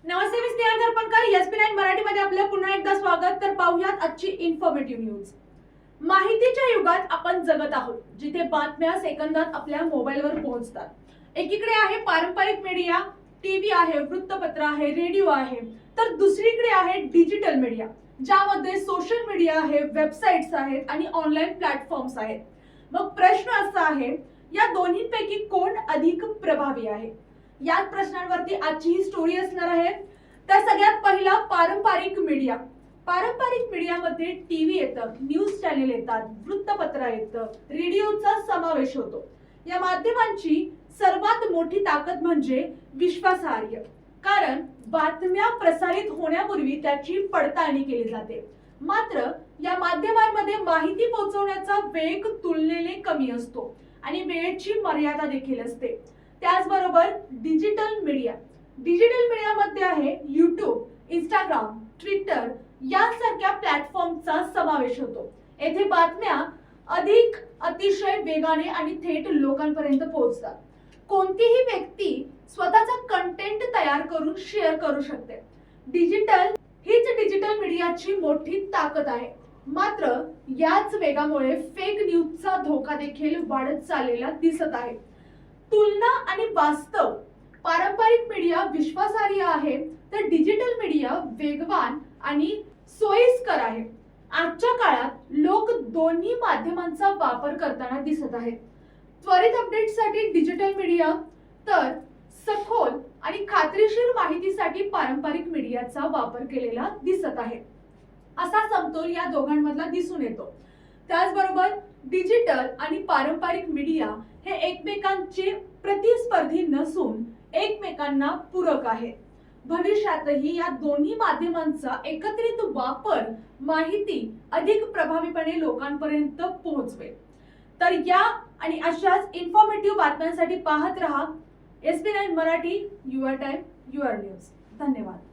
नमस्ते, मी स्नेहा दर्पणकर. एसपी9 मराठीमध्ये आपलं पुन्हा एकदा स्वागत. तर पाहूयात आजची इन्फॉर्मेटिव्ह न्यूज. माहितीच्या युगात आपण जगत आहोत, जिथे बातम्या सेकंदात आपल्या मोबाईलवर पोहोचतात. एकीकडे आहे पारंपरिक मीडिया, टीव्ही आहे, वृत्तपत्र आहे, रेडिओ आहे, तर दुसरीकडे आहे डिजिटल मीडिया, ज्यामध्ये सोशल मीडिया आहे, वेबसाईट्स आहेत आणि ऑनलाईन प्लॅटफॉर्म्स आहेत. मग प्रश्न असा आहे, या दोन्हीपैकी कोण अधिक प्रभावी आहे? याच प्रश्नांवरती आजची ही स्टोरी असणार आहे. तर सगळ्यात पहिला पारंपरिक मीडिया. पारंपरिक मीडियामध्ये टीव्ही येतं, न्यूज चॅनेल येतात, वृत्तपत्र येतं, रेडिओचा समावेश होतो. या माध्यमांची सर्वात मोठी ताकद म्हणजे विश्वासार्ह, कारण बातम्या प्रसारित होण्यापूर्वी त्याची पडताळणी केली जाते. मात्र या माध्यमांमध्ये माहिती पोहोचवण्याचा वेग तुलनेने कमी असतो आणि वेळेची मर्यादा देखील असते. त्याचबरोबर डिजिटल मीडियामध्ये आहे YouTube, Instagram, Twitter यांसारख्या प्लॅटफॉर्मचा समावेश होतो. येथे बातम्या अतिशय वेगाने आणि थेट लोकांपर्यंत पोहोचतात. कोणतीही व्यक्ती स्वतःचा कंटेंट तयार करून शेअर करू शकते. डिजिटल मीडियाची मोठी ताकद आहे. मात्र याच वेगामुळे फेक न्यूजचा धोका देखील वाढत चाललेला दिसत आहे. तुलना आणि वास्तव. पारंपरिक मीडिया विश्वासार्ह आहे, तर डिजिटल मीडिया वेगवान आणि सोयीस्कर आहे. आजच्या काळात लोक दोन्ही माध्यमांचा वापर करताना दिसत आहेत. त्वरित अपडेट्ससाठी डिजिटल मीडिया, तर सखोल आणि खात्रीशीर माहितीसाठी पारंपरिक मीडियाचा वापर केलेला दिसत आहे. असा समतोल या दोघांमधला दिसून येतो. त्याचबरोबर डिजिटल आणि पारंपरिक मीडिया हे एकमेकांचे प्रतिस्पर्धी नसून एकमेकांना पूरक आहेत. भविष्यातही या दोन्ही माध्यमांचा एकत्रित वापर माहिती अधिक प्रभावीपणे लोकांपर्यंत पोहोचवेल. तर या आणि अशाच इन्फॉर्मेटिव्ह बातम्यांसाठी पाहत रहा एसपी9 Marathi. Your time, your news. धन्यवाद.